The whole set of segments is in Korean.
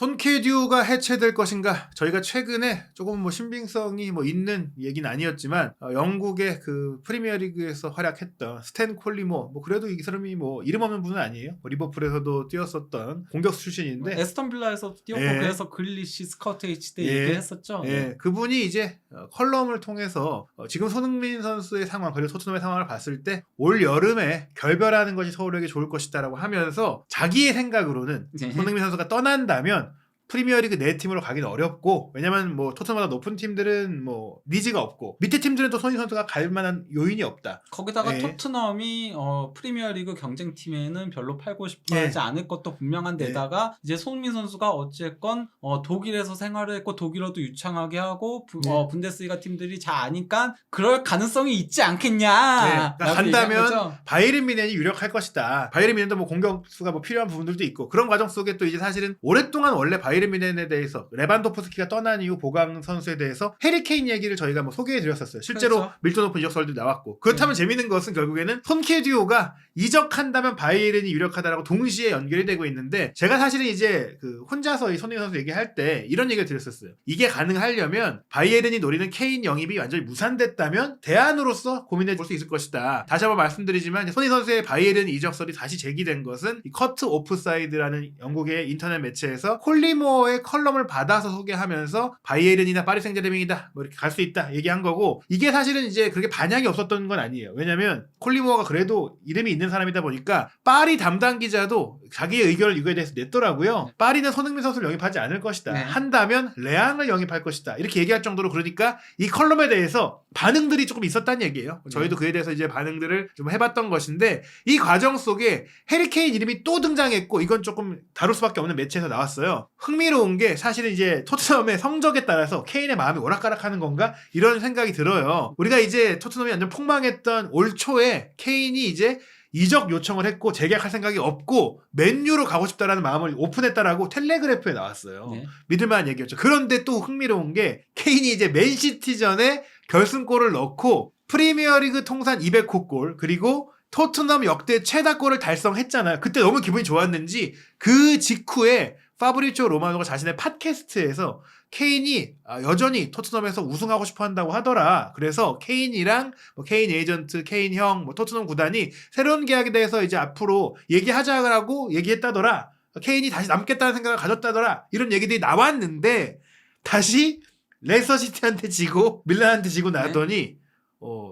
손케듀가 해체될 것인가? 저희가 최근에 조금 신빙성이 있는 얘기는 아니었지만 영국의 그 프리미어리그에서 활약했던 스탠 콜리모 그래도 이 사람이 이름 없는 분은 아니에요. 리버풀에서도 뛰었었던 공격수 출신인데 에스턴 빌라에서도 뛰었고 그래서 그릴리시 스카우트 H 때 얘기했었죠. 그분이 이제 컬럼을 통해서 지금 손흥민 선수의 상황 그리고 토트넘의 상황을 봤을 때 올 여름에 결별하는 것이 서울에게 좋을 것이다라고 하면서 자기의 생각으로는 손흥민 선수가 떠난다면 프리미어리그 네 팀으로 가기는 어렵고 왜냐면 토트넘보다 높은 팀들은 니즈가 없고 밑에 팀들은 또 손흥민 선수가 갈 만한 요인이 없다. 거기다가 토트넘이 프리미어리그 경쟁팀에는 별로 팔고 싶어 하지 않을 것도 분명한 데다가 이제 손흥민 선수가 어쨌건 독일에서 생활을 했고 독일어도 유창하게 하고 분데스리가 팀들이 잘 아니까 그럴 가능성이 있지 않겠냐. 그러니까 간다면 바이에른 뮌헨이 유력할 것이다. 바이에른 뮌헨도 공격수가 필요한 부분들도 있고 그런 과정 속에 또 이제 사실은 오랫동안 원래 바이에른 뮌헨에 대해서 레반도프스키가 떠난 이후 보강 선수에 대해서 해리 케인 얘기를 저희가 소개해드렸었어요. 실제로 그렇죠. 밀도 높은 이적설도 나왔고 그렇다면 재밌는 것은 결국에는 손케듀가 이적한다면 바이에른이 유력하다라고 동시에 연결이 되고 있는데 제가 사실은 이제 혼자서 이 손흥민 선수 얘기할 때 이런 얘기를 드렸었어요. 이게 가능하려면 바이에른이 노리는 케인 영입이 완전히 무산됐다면 대안으로서 고민해 볼 수 있을 것이다. 다시 한번 말씀드리지만 손흥민 선수의 바이에른 이적설이 다시 제기된 것은 이 커트 오프사이드라는 영국의 인터넷 매체에서 콜리모어의 컬럼을 받아서 소개하면서 바이에른이나 파리 생제르맹이다 이렇게 갈 수 있다 얘기한 거고 이게 사실은 이제 그렇게 반향이 없었던 건 아니에요. 왜냐면 콜리모어가 그래도 이름이 있는 사람이다 보니까 파리 담당 기자도 자기의 의견을 이거에 대해서 냈더라고요. 파리는 손흥민 선수를 영입하지 않을 것이다. 한다면 레앙을 영입할 것이다. 이렇게 얘기할 정도로 그러니까 이 컬럼에 대해서 반응들이 조금 있었다는 얘기예요. 저희도 그에 대해서 이제 반응들을 좀 해봤던 것인데 이 과정 속에 해리 케인 이름이 또 등장했고 이건 조금 다룰 수밖에 없는 매체에서 나왔어요. 흥미로운 게 사실은 이제 토트넘의 성적에 따라서 케인의 마음이 오락가락하는 건가 이런 생각이 들어요. 우리가 이제 토트넘이 완전 폭망했던 올 초에 케인이 이제 이적 요청을 했고 재계약할 생각이 없고 맨유로 가고 싶다라는 마음을 오픈했다라고 텔레그래프에 나왔어요. 믿을만한 얘기였죠. 그런데 또 흥미로운 게 케인이 이제 맨시티전에 결승골을 넣고 프리미어리그 통산 200호 골 그리고 토트넘 역대 최다골을 달성했잖아요. 그때 너무 기분이 좋았는지 그 직후에 파브리치오 로마노가 자신의 팟캐스트에서 케인이 여전히 토트넘에서 우승하고 싶어 한다고 하더라. 그래서 케인이랑 케인 에이전트, 케인 형, 토트넘 구단이 새로운 계약에 대해서 이제 앞으로 얘기하자고 얘기했다더라. 케인이 다시 남겠다는 생각을 가졌다더라. 이런 얘기들이 나왔는데 다시 레스터시티한테 지고 밀란한테 지고 나더니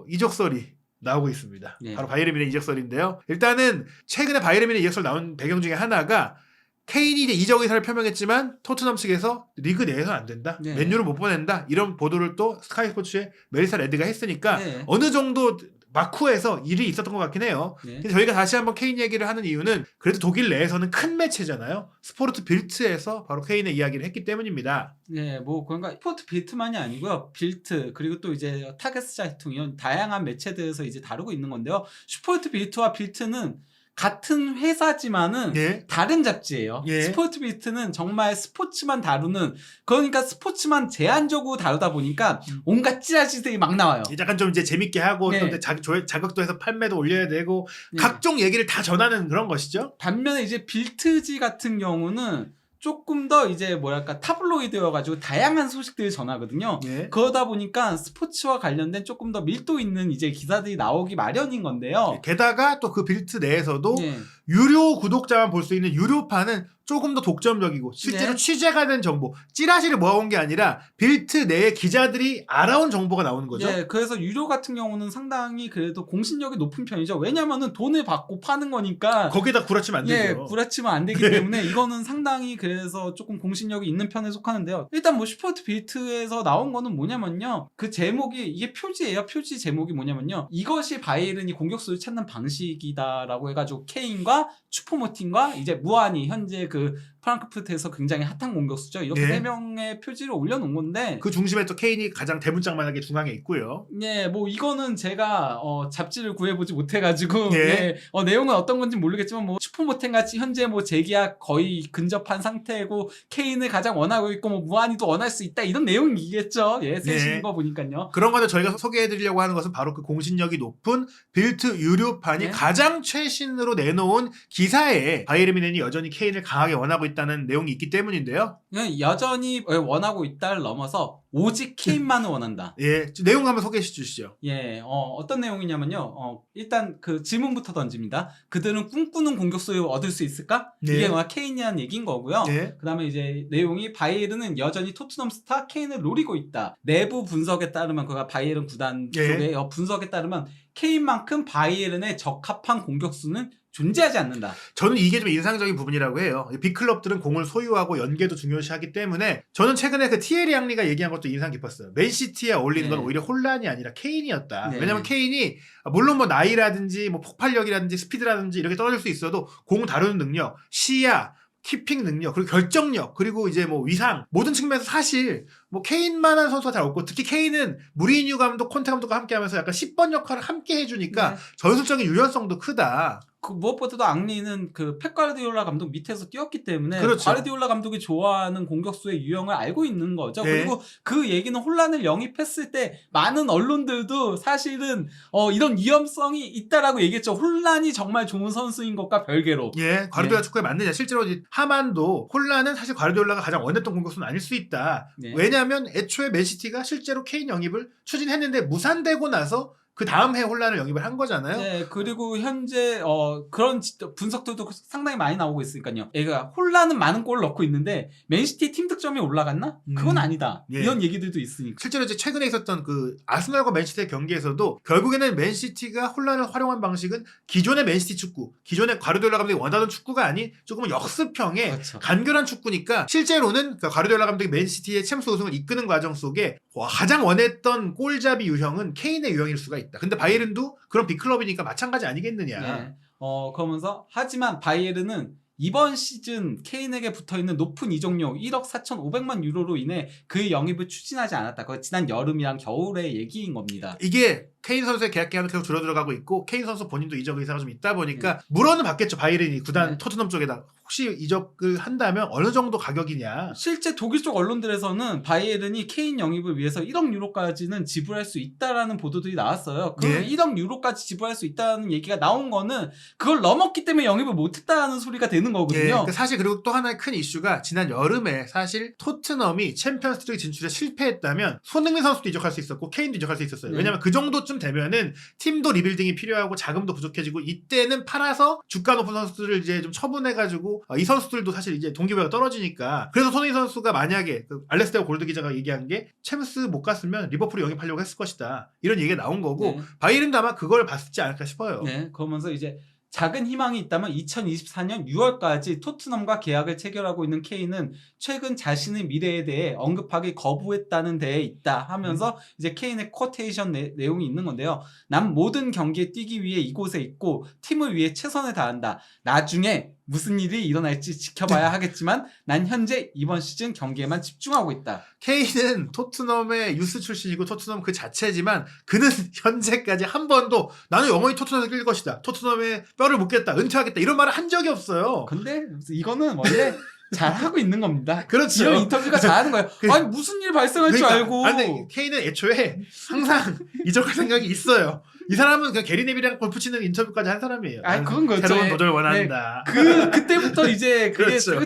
이적설이 나오고 있습니다. 바로 바이에른 뮌헨 이적설인데요. 일단은 최근에 바이에른 뮌헨 이적설 나온 배경 중에 하나가 케인이 이제 이적 의사를 표명했지만 토트넘 측에서 리그 내에서는 안 된다. 맨유를 못 보낸다. 이런 보도를 또 스카이 스포츠의 메리사 레드가 했으니까 어느 정도 마쿠에서 일이 있었던 것 같긴 해요. 근데 저희가 다시 한번 케인 얘기를 하는 이유는 그래도 독일 내에서는 큰 매체잖아요. 스포르트 빌트에서 바로 케인의 이야기를 했기 때문입니다. 그러니까 스포르트 빌트만이 아니고요. 빌트 그리고 또 이제 타겟스 자이퉁 이런 다양한 매체들에서 이제 다루고 있는 건데요. 스포르트 빌트와 빌트는 같은 회사지만은 다른 잡지예요. 스포츠 비트는 정말 스포츠만 다루는 그러니까 스포츠만 제한적으로 다루다 보니까 온갖 찌라시들이 막 나와요. 약간 좀 이제 재밌게 하고 또 자극도 해서 판매도 올려야 되고 각종 얘기를 다 전하는 그런 것이죠. 반면에 이제 빌트지 같은 경우는 조금 더 이제 타블로이드여가지고 다양한 소식들을 전하거든요. 그러다 보니까 스포츠와 관련된 조금 더 밀도 있는 이제 기사들이 나오기 마련인 건데요. 게다가 또 그 빌트 내에서도 유료 구독자만 볼 수 있는 유료판은 조금 더 독점적이고 실제로 취재가 된 정보, 찌라시를 모아온 게 아니라 빌트 내에 기자들이 알아온 정보가 나오는 거죠. 그래서 유료 같은 경우는 상당히 그래도 공신력이 높은 편이죠. 왜냐면은 돈을 받고 파는 거니까 거기다 구라치면 안 되죠. 구라치면 안 되기 때문에 이거는 상당히 그래서 조금 공신력이 있는 편에 속하는데요. 일단 슈퍼트 빌트에서 나온 거는 뭐냐면요. 그 제목이 이게 표지예요. 표지 제목이 뭐냐면요. 이것이 바이에른이 공격수를 찾는 방식이다라고 해가지고 케인과 슈퍼모팅과 이제 무한히 현재 프랑크푸르트에서 굉장히 핫한 공격수죠. 이렇게 네 명의 표지를 올려놓은 건데 그 중심에 또 케인이 가장 대문짝만하게 중앙에 있고요. 이거는 제가 잡지를 구해보지 못해가지고 내용은 어떤 건지 모르겠지만 슈퍼모텐 같이 현재 재계약 거의 근접한 상태고 케인을 가장 원하고 있고 무한히도 원할 수 있다 이런 내용이겠죠. 쓰시는 거 보니까요. 그런 거를 저희가 소개해드리려고 하는 것은 바로 그 공신력이 높은 빌트 유료판이 가장 최신으로 내놓은 기사에 바이에른 뮌헨이 여전히 케인을 강하게 원하고 있다는 내용이 있기 때문인데요. 여전히 원하고 있다를 넘어서 오직 케인만을 원한다. 예, 내용 한번 소개해 주시죠. 예, 어떤 내용이냐면요. 일단 그 질문부터 던집니다. 그들은 꿈꾸는 공격수를 얻을 수 있을까? 네. 이게 뭐야 케인이라는 얘기인 거고요. 네. 그 다음에 이제 내용이 바이에른은 여전히 토트넘 스타 케인을 노리고 있다. 내부 분석에 따르면 그가 바이에른 구단 네. 쪽의 분석에 따르면 케인만큼 바이에른에 적합한 공격수는 존재하지 않는다. 저는 이게 좀 인상적인 부분이라고 해요. 빅클럽들은 공을 소유하고 연계도 중요시하기 때문에 저는 최근에 그 티에리 앙리가 얘기한 것도 인상 깊었어요. 맨시티에 어울리는 건 네. 오히려 혼란이 아니라 케인이었다. 네. 왜냐면 케인이 물론 뭐 나이라든지 뭐 폭발력이라든지 스피드라든지 이렇게 떨어질 수 있어도 공 다루는 능력, 시야, 키핑 능력, 그리고 결정력, 그리고 이제 뭐 위상 모든 측면에서 사실 뭐 케인만한 선수가 잘 없고 특히 케인은 무리뉴 감독, 콘테 감독과 함께하면서 약간 10번 역할을 함께 해주니까 네. 전술적인 유연성도 크다. 그 무엇보다도 앙리는 그 펩 과르디올라 감독 밑에서 뛰었기 때문에 그렇죠. 과르디올라 감독이 좋아하는 공격수의 유형을 알고 있는 거죠. 네. 그리고 그 얘기는 혼란을 영입했을 때 많은 언론들도 사실은 이런 위험성이 있다라고 얘기했죠. 혼란이 정말 좋은 선수인 것과 별개로. 예, 과르디올라 축구에 맞느냐. 실제로 하만도 혼란은 사실 과르디올라가 가장 원했던 공격수는 아닐 수 있다. 네. 왜냐하면 애초에 맨시티가 실제로 케인 영입을 추진했는데 무산되고 나서 그 다음 해 혼란을 영입을 한 거잖아요. 네, 그리고 현재 그런 분석들도 상당히 많이 나오고 있으니까요. 얘가 혼란은 많은 골을 넣고 있는데 맨시티 팀 득점이 올라갔나? 그건 아니다. 예. 이런 얘기들도 있으니까. 실제로 이제 최근에 있었던 그 아스널과 맨시티의 경기에서도 결국에는 맨시티가 혼란을 활용한 방식은 기존의 맨시티 축구, 기존의 과르디올라 감독이 원하던 축구가 아닌 조금은 역습형의 그렇죠. 간결한 축구니까 실제로는 그 과르디올라 감독이 맨시티의 챔스 우승을 이끄는 과정 속에 가장 원했던 골잡이 유형은 케인의 유형일 수가 있다. 근데 바이에른도 그런 빅클럽이니까 마찬가지 아니겠느냐. 네. 그러면서 하지만 바이에른은 이번 시즌 케인에게 붙어있는 높은 이적료 1억 4,500만 유로로 인해 그 영입을 추진하지 않았다. 그거 지난 여름이랑 겨울의 얘기인 겁니다. 이게 케인 선수의 계약 기간은 계속 줄어들어가고 있고 케인 선수 본인도 이적 의사가 좀 있다 보니까 물어는 받겠죠. 바이에른이 구단 네. 토트넘 쪽에다 혹시 이적을 한다면 어느 정도 가격이냐. 실제 독일 쪽 언론들에서는 바이에른이 케인 영입을 위해서 1억 유로까지는 지불할 수 있다라는 보도들이 나왔어요. 그 네. 1억 유로까지 지불할 수 있다는 얘기가 나온 거는 그걸 넘었기 때문에 영입을 못했다는 소리가 되는 거거든요. 그러니까 사실 그리고 또 하나의 큰 이슈가 지난 여름에 사실 토트넘이 챔피언스리그 진출에 실패했다면 손흥민 선수도 이적할 수 있었고 케인도 이적할 수 있었어요. 네. 왜냐면 그 정도쯤 되면은 팀도 리빌딩이 필요하고 자금도 부족해지고 이때는 팔아서 주가 높은 선수들을 이제 좀 처분해가지고 이 선수들도 사실 이제 동기부여가 떨어지니까 그래서 손흥민 선수가 만약에 그 알레스테오 골드 기자가 얘기한 게 챔스 못 갔으면 리버풀을 영입하려고 했을 것이다 이런 얘기가 나온 거고 네. 바이에른도 아마 그걸 봤지 않을까 싶어요. 네, 그러면서 이제 작은 희망이 있다면 2024년 6월까지 토트넘과 계약을 체결하고 있는 케인은 최근 자신의 미래에 대해 언급하기 거부했다는 데에 있다 하면서 이제 케인의 쿼테이션 내용이 있는 건데요. 난 모든 경기에 뛰기 위해 이곳에 있고 팀을 위해 최선을 다한다. 나중에 무슨 일이 일어날지 지켜봐야 하겠지만 난 현재 이번 시즌 경기에만 집중하고 있다. 케인은 토트넘의 유스 출신이고 토트넘 그 자체지만 그는 현재까지 한 번도 나는 영원히 토트넘에서 뛸 것이다. 토트넘에 뼈를 묻겠다. 은퇴하겠다. 이런 말을 한 적이 없어요. 근데 이거는 원래 잘하고 있는 겁니다. 그렇죠. 이런 인터뷰가 잘하는 거예요. 아니 무슨 일 발생할 줄 알고. 아니, 근데 케인은 애초에 항상 이적할 생각이 있어요. 이 사람은 그냥 게리 네빌이랑 골프 치는 인터뷰까지 한 사람이에요. 아니 그건 그렇죠. 새로운 예. 도전을 원한다. 그때부터 이제 그게 그렇죠.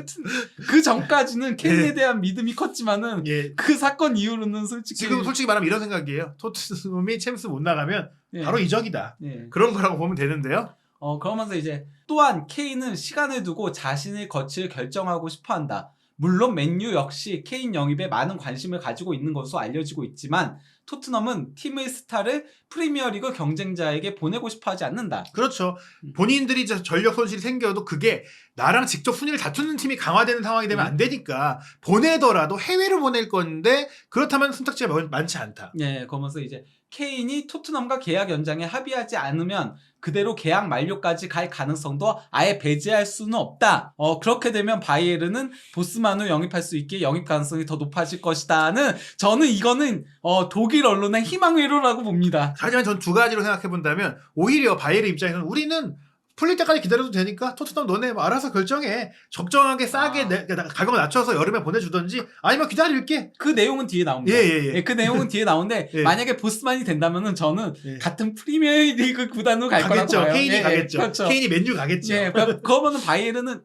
그 전까지는 케인에 예. 대한 믿음이 컸지만은 예. 그 사건 이후로는 솔직히 지금 솔직히 말하면 이런 생각이에요. 토트넘이 챔스 못 나가면 예. 바로 이적이다. 예. 그런 거라고 보면 되는데요. 그러면서 이제 또한 케인은 시간을 두고 자신의 거취를 결정하고 싶어한다. 물론 맨유 역시 케인 영입에 많은 관심을 가지고 있는 것으로 알려지고 있지만 토트넘은 팀의 스타를 프리미어리그 경쟁자에게 보내고 싶어하지 않는다. 그렇죠. 본인들이 전력 손실이 생겨도 그게 나랑 직접 순위를 다투는 팀이 강화되는 상황이 되면 안 되니까 보내더라도 해외로 보낼 건데 그렇다면 선택지가 많지 않다. 네, 그러면서 이제 케인이 토트넘과 계약 연장에 합의하지 않으면 그대로 계약 만료까지 갈 가능성도 아예 배제할 수는 없다. 그렇게 되면 바이에른은 보스만을 영입할 수 있게 영입 가능성이 더 높아질 것이다는 저는 이거는 독일 언론의 희망 회로라고 봅니다. 하지만 전 두 가지로 생각해 본다면 오히려 바이에른 입장에서는 우리는 풀릴 때까지 기다려도 되니까 토트넘 너네 뭐 알아서 결정해. 적정하게 싸게 가격을 낮춰서 여름에 보내주던지 아니면 기다릴게. 그 내용은 뒤에 나옵니다. 예. 그 내용은 뒤에 나오는데 예. 만약에 보스만이 된다면은 저는 예. 같은 프리미어리그 구단으로 갈 거라고 가겠죠. 봐요. 케인이 가겠죠. 그렇죠. 케인이 맨유 가겠죠. 예, 그러면은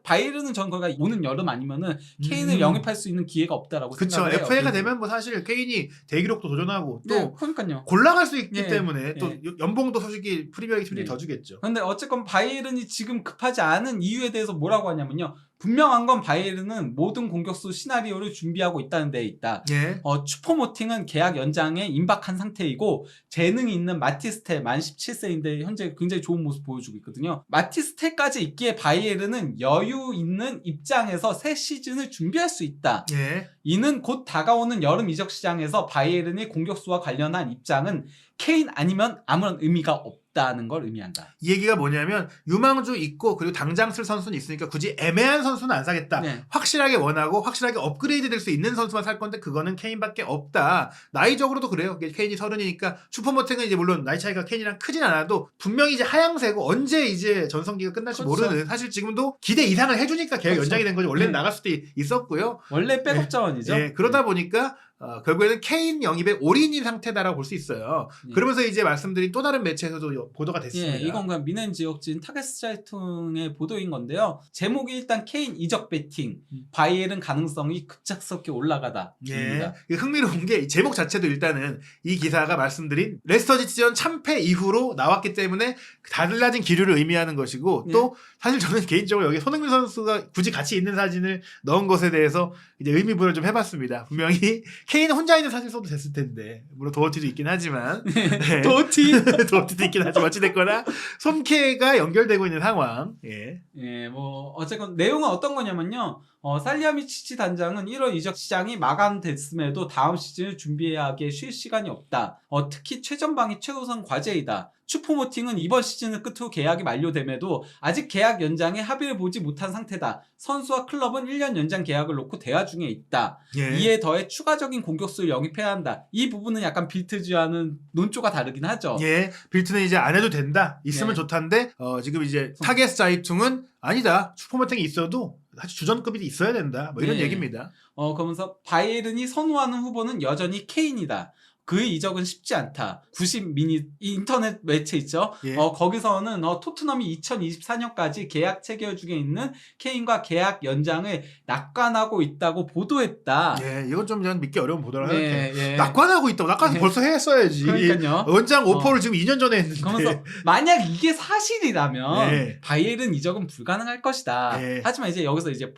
바이에른은 전 거가 오는 여름 아니면은 케인을 영입할 수 있는 기회가 없다라고 그렇죠. 생각을 해요. FA가 되면 뭐 사실 케인이 대기록도 도전하고 또 네, 그러니까요. 골라갈 수 있기 예. 때문에 또 예. 연봉도 솔직히 프리미어리그 팀들이 예. 더 주겠죠. 근데 어쨌건 바이에른이 지금 급하지 않은 이유에 대해서 뭐라고 하냐면요. 분명한 건 바이에른은 모든 공격수 시나리오를 준비하고 있다는 데에 있다. 예. 추포모팅은 계약 연장에 임박한 상태이고 재능이 있는 마티스텔 만 17세인데 현재 굉장히 좋은 모습 보여주고 있거든요. 마티스텔까지 있기에 바이에른은 여유 있는 입장에서 새 시즌을 준비할 수 있다. 예. 이는 곧 다가오는 여름 이적 시장에서 바이에른의 공격수와 관련한 입장은 케인 아니면 아무런 의미가 없다는 걸 의미한다. 이 얘기가 뭐냐면 유망주 있고 그리고 당장 쓸 선수는 있으니까 굳이 애매한 선수는 안 사겠다. 네. 확실하게 원하고 확실하게 업그레이드 될 수 있는 선수만 살 건데 그거는 케인밖에 없다. 나이적으로도 그래요. 케인이 30이니까 슈퍼모탱은 이제 물론 나이 차이가 케인이랑 크진 않아도 분명히 이제 하향세고 언제 이제 전성기가 끝날지 그렇죠. 모르는 사실 지금도 기대 이상을 해주니까 계약 그렇죠. 연장이 된 거지. 원래는 네. 나갈 수도 있었고요. 원래 백업 자원이죠. 예, 그러다 보니까 결국에는 케인 영입의 올인인 상태다라고 볼 수 있어요. 예. 그러면서 이제 말씀드린 또 다른 매체에서도 보도가 됐습니다. 예, 이건 그냥 미넨 지역진 타게스자이퉁의 보도인 건데요. 제목이 일단 케인 이적 배팅, 바이에른 가능성이 급작스럽게 올라가다. 예. 흥미로운 게 제목 자체도 일단은 이 기사가 말씀드린 레스터시티전 참패 이후로 나왔기 때문에 달라진 기류를 의미하는 것이고 예. 또 사실 저는 개인적으로 여기 손흥민 선수가 굳이 같이 있는 사진을 넣은 것에 대해서 이제 의미부여를 좀 해봤습니다. 분명히 케인 혼자 있는 사진 써도 됐을 텐데 물론 도어티도 있긴 하지만 네. 도어티도 있긴 하지만 어찌됐거나 손케가 연결되고 있는 상황. 예. 예, 뭐 어쨌건 내용은 어떤 거냐면요. 살리아미치치 단장은 1월 이적 시장이 마감됐음에도 다음 시즌을 준비하기에 쉴 시간이 없다. 특히 최전방이 최우선 과제이다. 슈퍼모팅은 이번 시즌을 끝으로 계약이 만료됨에도 아직 계약 연장에 합의를 보지 못한 상태다. 선수와 클럽은 1년 연장 계약을 놓고 대화 중에 있다. 예. 이에 더해 추가적인 공격수를 영입해야 한다. 이 부분은 약간 빌트주와는 논조가 다르긴 하죠. 예, 빌트는 이제 안 해도 된다. 있으면 네. 좋단데 지금 이제 타게스자이퉁은 아니다. 슈퍼모탱이 있어도 사실 주전급이 있어야 된다. 뭐 이런 네. 얘기입니다. 그러면서 바이에른이 선호하는 후보는 여전히 케인이다. 그의 이적은 쉽지 않다. 90 미니 인터넷 매체 있죠. 예. 거기서는 토트넘이 2024년까지 계약 체결 중에 있는 케인과 계약 연장을 낙관하고 있다고 보도했다. 예, 이건 좀 전 믿기 어려운 보도라 생각해. 예. 낙관하고 있다고. 낙관 네. 벌써 했어야지. 그러니까요. 연장 오퍼를 지금 2년 전에 했는데. 그러면서 만약 이게 사실이라면 네. 바이에른 이적은 불가능할 것이다. 네. 하지만 이제 여기서 이제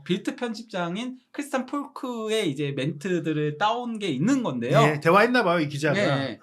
빌트 편집장인 크리스탄 폴크의 이제 멘트들을 따온 게 있는 건데요. 예, 대화했나 봐요, 이 기자가. 네.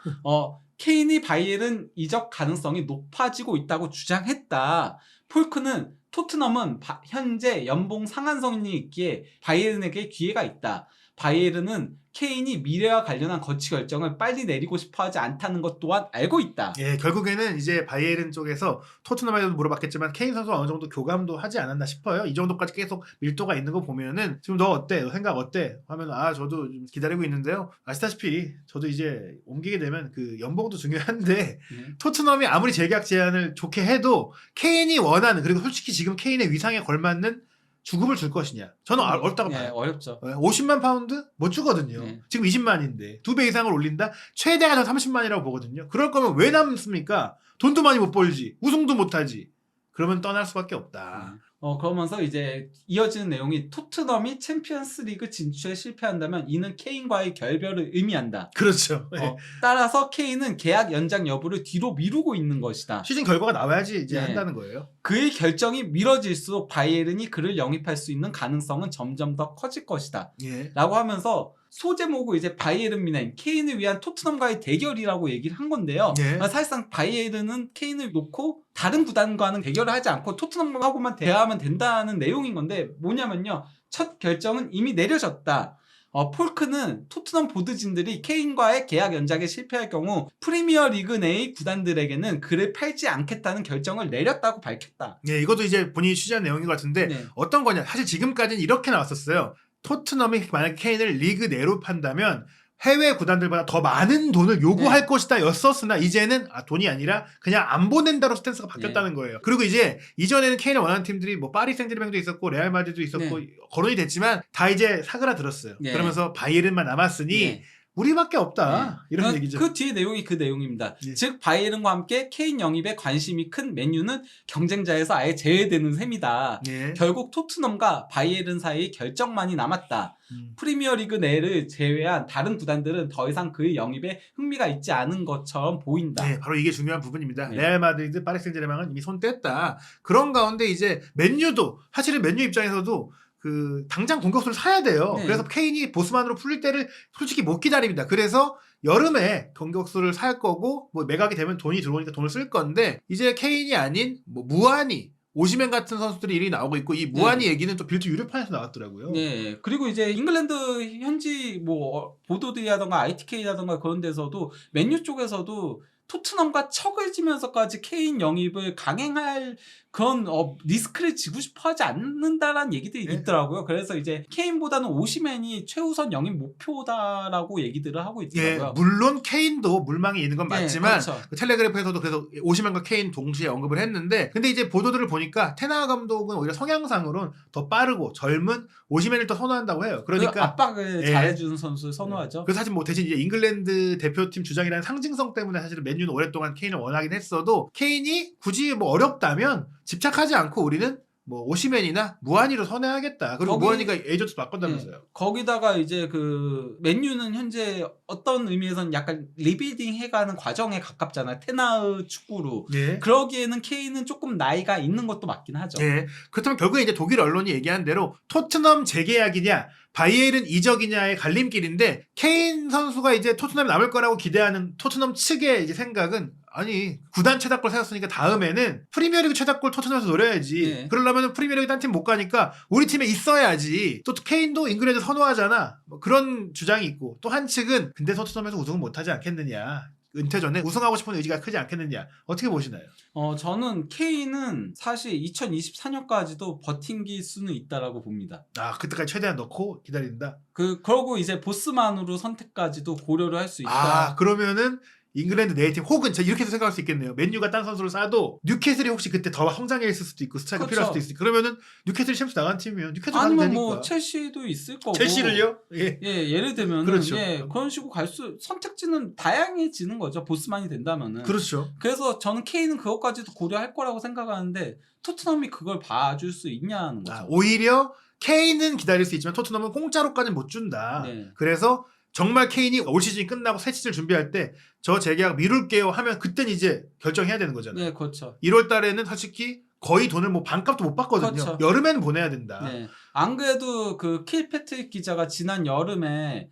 케인이 바이에른 이적 가능성이 높아지고 있다고 주장했다. 폴크는 토트넘은 현재 연봉 상한선이 있기에 바이에른에게 기회가 있다. 바이에른은 케인이 미래와 관련한 거치 결정을 빨리 내리고 싶어하지 않다는 것 또한 알고 있다. 예, 결국에는 이제 바이에른 쪽에서 토트넘에도 물어봤겠지만 케인 선수가 어느 정도 교감도 하지 않았나 싶어요. 이 정도까지 계속 밀도가 있는 거 보면은 지금 너 어때? 너 생각 어때? 하면 저도 좀 기다리고 있는데요. 아시다시피 저도 이제 옮기게 되면 그 연봉도 중요한데 토트넘이 아무리 재계약 제안을 좋게 해도 케인이 원하는 그리고 솔직히 지금 케인의 위상에 걸맞는 주급을 줄 것이냐? 저는 어렵다고 네, 봐요. 어렵죠. 50만 파운드? 못 주거든요. 네. 지금 20만인데 2배 이상을 올린다? 최대가 전 30만이라고 보거든요. 그럴 거면 왜 남습니까? 돈도 많이 못 벌지. 우승도 못하지. 그러면 떠날 수밖에 없다. 그러면서 이제 이어지는 내용이 토트넘이 챔피언스 리그 진출에 실패한다면 이는 케인과의 결별을 의미한다. 그렇죠. 따라서 케인은 계약 연장 여부를 뒤로 미루고 있는 것이다. 시즌 결과가 나와야지 이제 네. 한다는 거예요. 그의 결정이 미뤄질수록 바이에른이 그를 영입할 수 있는 가능성은 점점 더 커질 것이다. 예. 라고 하면서 소제목을 이제 바이에른 미넨 케인을 위한 토트넘과의 대결이라고 얘기를 한 건데요. 예. 사실상 바이에른은 케인을 놓고 다른 구단과는 대결을 하지 않고 토트넘하고만 대화하면 된다는 내용인 건데 뭐냐면요. 첫 결정은 이미 내려졌다. 폴크는 토트넘 보드진들이 케인과의 계약 연장에 실패할 경우 프리미어 리그 내의 구단들에게는 그를 팔지 않겠다는 결정을 내렸다고 밝혔다. 예, 이것도 이제 본인이 취재한 내용인 것 같은데 네. 어떤 거냐? 사실 지금까지는 이렇게 나왔었어요. 토트넘이 만약 케인을 리그 내로 판다면 해외 구단들보다 더 많은 돈을 요구할 네. 것이다 였었으나 이제는 돈이 아니라 그냥 안 보낸다로 스탠스가 바뀌었다는 거예요. 그리고 이제 이전에는 케인을 원하는 팀들이 뭐 파리 생제르맹도 있었고 레알 마드리드도 있었고 거론이 됐지만 다 이제 사그라들었어요. 네. 그러면서 바이에른만 남았으니 네. 우리밖에 없다 이런 얘기죠. 그 뒤에 내용이 그 내용입니다. 예. 즉 바이에른과 함께 케인 영입에 관심이 큰 맨유는 경쟁자에서 아예 제외되는 셈이다. 예. 결국 토트넘과 바이에른 사이 결정만이 남았다. 음. 프리미어리그 내를 제외한 다른 구단들은 더 이상 그의 영입에 흥미가 있지 않은 것처럼 보인다. 네, 바로 이게 중요한 부분입니다. 네. 레알 마드리드, 파리 생제르맹은 이미 손 뗐다. 그런 가운데 이제 맨유도 사실은 맨유 입장에서도 그 당장 공격수를 사야 돼요. 네. 그래서 케인이 보스만으로 풀릴 때를 솔직히 못 기다립니다. 그래서 여름에 공격수를 살 거고 뭐 매각이 되면 돈이 들어오니까 돈을 쓸 건데 이제 케인이 아닌 뭐 무아니, 오시멘 같은 선수들이 일이 나오고 있고 이 무아니 얘기는 또 빌드 유료판에서 나왔더라고요. 네. 그리고 이제 잉글랜드 현지 뭐 보도들이라던가 ITK라던가 그런 데서도 맨유 쪽에서도 토트넘과 척을 지면서까지 케인 영입을 강행할 그런 리스크를 지고 싶어 하지 않는다라는 얘기들이 네. 있더라고요. 그래서 이제 케인보다는 오시멘이 최우선 영입 목표다라고 얘기들을 하고 예, 있더라고요. 물론 케인도 물망이 있는 건 네, 맞지만 그렇죠. 그 텔레그래프에서도 그래서 오시멘과 케인 동시에 언급을 했는데 근데 이제 보도들을 보니까 테나 감독은 오히려 성향상으로는 더 빠르고 젊은 오시멘을 더 선호한다고 해요. 그 그러니까 압박을 예. 잘해주는 선수를 선호하죠. 그래서 사실 뭐 대신 이제 잉글랜드 대표팀 주장이라는 상징성 때문에 사실은 맨유는 오랫동안 케인을 원하긴 했어도 케인이 굳이 뭐 어렵다면 집착하지 않고 우리는 뭐 오시멘이나 무아니로 선회하겠다. 그리고 거기- 무아니가 에이전트 바꾼다면서요. 네. 거기다가 이제 그 맨유는 현재 어떤 의미에서는 약간 리빌딩 해가는 과정에 가깝잖아요. 테나의 축구로. 예. 그러기에는 케인은 조금 나이가 있는 것도 맞긴 하죠. 예. 그렇다면 결국에 이제 독일 언론이 얘기한 대로 토트넘 재계약이냐 바이에른 이적이냐의 갈림길인데 케인 선수가 이제 토트넘에 남을 거라고 기대하는 토트넘 측의 이제 생각은 아니 구단 최다골 세웠으니까 다음에는 프리미어리그 최다골 토트넘에서 노려야지. 네. 그러려면 프리미어리그 딴 팀 못 가니까 우리 팀에 있어야지. 또 케인도 잉글랜드 선호하잖아. 뭐 그런 주장이 있고 또 한 측은 근데 토트넘에서 우승은 못하지 않겠느냐. 은퇴 전에 우승하고 싶은 의지가 크지 않겠느냐. 어떻게 보시나요? 저는 케인은 사실 2024년까지도 버틴기 수는 있다라고 봅니다. 아 그때까지 최대한 넣고 기다린다. 그러고 이제 보스만으로 선택까지도 고려를 할 수 있다. 아 그러면은 잉글랜드 네이팀 혹은 제가 이렇게도 생각할 수 있겠네요. 맨유가 딴 선수를 싸도 뉴캐슬이 혹시 그때 더 성장해 있을 수도 있고 스트라이크 그렇죠. 필요할 수도 있으니까 그러면은 뉴캐슬이 챔스 나간 팀이면 뉴캐슬 가면 아니면 되니까. 뭐 첼시도 있을 거고. 첼시를요? 예. 예, 예를 들면 그렇죠. 그런 식으로 선택지는 다양해지는 거죠. 보스만이 된다면은. 그렇죠. 그래서 저는 케인은 그것까지도 고려할 거라고 생각하는데 토트넘이 그걸 봐줄 수 있냐는 거죠. 오히려 케인은 기다릴 수 있지만 토트넘은 공짜로까지는 못 준다. 네. 그래서 정말 케인이 올 시즌이 끝나고 새 시즌 준비할 때 저 재계약 미룰게요 하면 그땐 이제 결정해야 되는 거잖아요. 네, 그렇죠. 1월 달에는 솔직히 거의 돈을 뭐 반값도 못 받거든요. 그렇죠. 여름에는 보내야 된다. 네. 안 그래도 그 킬패트릭 기자가 지난 여름에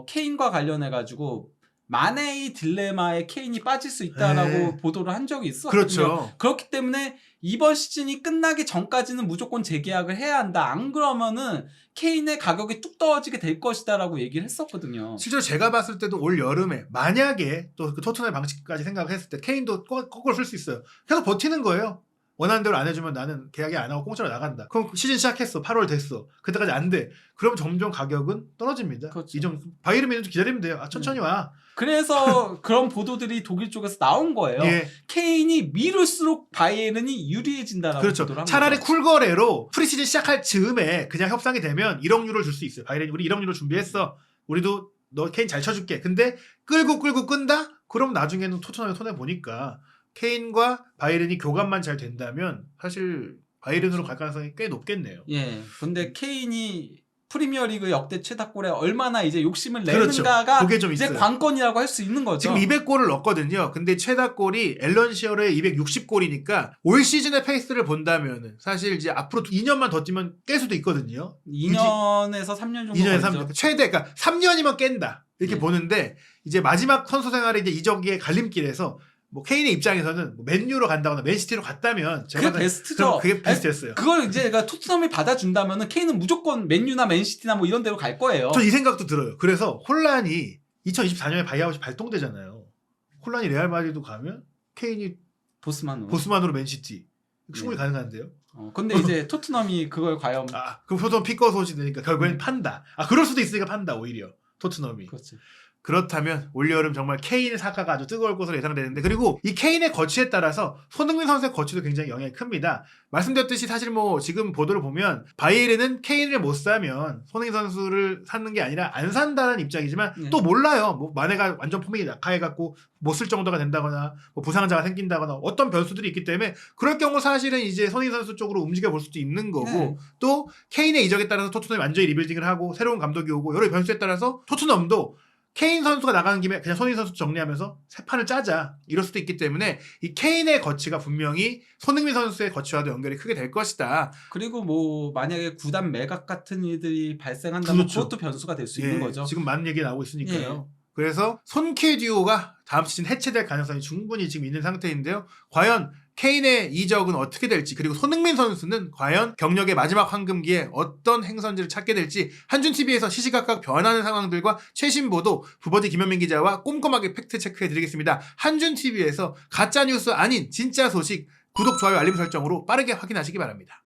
케인과 관련해 가지고 마네의 딜레마에 케인이 빠질 수 있다라고 네. 보도를 한 적이 있었거든요. 그렇죠. 그렇기 때문에 이번 시즌이 끝나기 전까지는 무조건 재계약을 해야 한다. 안 그러면은 케인의 가격이 뚝 떨어지게 될 것이다라고 얘기를 했었거든요. 실제로 제가 봤을 때도 올 여름에 만약에 또 그 토트넘의 방식까지 생각했을 때 케인도 거꾸로 쓸 수 있어요. 계속 버티는 거예요. 원하는 대로 안 해주면 나는 계약이 안 하고 공짜로 나간다. 그럼 시즌 시작했어. 8월 됐어. 그때까지 안 돼. 그럼 점점 가격은 떨어집니다. 그렇죠. 이점 바이에른 좀 기다리면 돼요. 천천히 와. 그래서 그런 보도들이 독일 쪽에서 나온 거예요. 예. 케인이 미룰수록 바이에른이 유리해진다라고 그렇죠. 보도를 한 차라리 거죠. 쿨거래로 프리시즌 시작할 즈음에 그냥 협상이 되면 1억 유로를 줄 수 있어요. 바이에른이 우리 1억 유로 준비했어. 우리도 너 케인 잘 쳐줄게. 근데 끌고 끈다? 그럼 나중에는 토트넘에 손해 보니까 케인과 바이에른이 교감만 잘 된다면 사실 바이에른으로 갈 가능성이 꽤 높겠네요. 예. 근데 케인이 프리미어리그 역대 최다골에 얼마나 이제 욕심을 그렇죠. 내는가가 그게 좀 이제 있어요. 관건이라고 할 수 있는 거죠. 지금 200골을 넣었거든요. 근데 최다골이 앨런 시어러의 260골이니까 올 시즌의 페이스를 본다면 사실 이제 앞으로 2년만 더 뛰면 깰 수도 있거든요. 2년에서 3년 정도 2년에 걸리죠. 3년. 최대 그러니까 3년이면 깬다. 이렇게 네. 보는데 이제 마지막 선수 생활의 이제 이적의 갈림길에서 뭐 케인의 입장에서는 뭐 맨유로 간다거나 맨시티로 갔다면 제가 그게 베스트죠. 그럼 그게 베스트였어요. 그걸 이제 그러니까 토트넘이 받아준다면은 케인은 무조건 맨유나 맨시티나 뭐 이런 데로 갈 거예요. 전 이 생각도 들어요. 그래서 혼란이 2024년에 바이아웃이 발동되잖아요. 혼란이 레알 마드리드 가면 케인이 보스만으로. 보스만으로 맨시티 충분히 네. 가능한데요. 근데 이제 토트넘이 그걸 과연 그럼 토트넘 피커 소지 되니까 결국엔 음. 판다. 그럴 수도 있으니까 판다 오히려 토트넘이. 그렇죠. 그렇다면 올여름 정말 케인의 사과가 아주 뜨거울 것으로 예상되는데, 그리고 이 케인의 거취에 따라서 손흥민 선수의 거취도 굉장히 영향이 큽니다. 말씀드렸듯이 사실 뭐 지금 보도를 보면 바이에른은 케인을 못 사면 손흥민 선수를 사는 게 아니라 안 산다는 입장이지만 네. 또 몰라요. 뭐 마네가 완전 폼이 낙하해갖고 못 쓸 정도가 된다거나 뭐 부상자가 생긴다거나 어떤 변수들이 있기 때문에 그럴 경우 사실은 이제 손흥민 선수 쪽으로 움직여 볼 수도 있는 거고, 네. 또 케인의 이적에 따라서 토트넘이 완전히 리빌딩을 하고 새로운 감독이 오고 여러 변수에 따라서 토트넘도 케인 선수가 나가는 김에 그냥 손흥민 선수 정리하면서 새 판을 짜자 이럴 수도 있기 때문에 이 케인의 거취가 분명히 손흥민 선수의 거취와도 연결이 크게 될 것이다. 그리고 뭐 만약에 구단 매각 같은 일들이 발생한다면 그렇죠. 그것도 변수가 될 수 예, 있는 거죠. 지금 많은 얘기 나오고 있으니까요. 그래서 손케 듀오가 다음 시즌 해체될 가능성이 충분히 지금 있는 상태인데요. 과연 케인의 이적은 어떻게 될지, 그리고 손흥민 선수는 과연 경력의 마지막 황금기에 어떤 행선지를 찾게 될지 한준TV에서 시시각각 변하는 상황들과 최신 보도 부버디 김현민 기자와 꼼꼼하게 팩트 체크해드리겠습니다. 한준TV에서 가짜뉴스 아닌 진짜 소식 구독, 좋아요, 알림 설정으로 빠르게 확인하시기 바랍니다.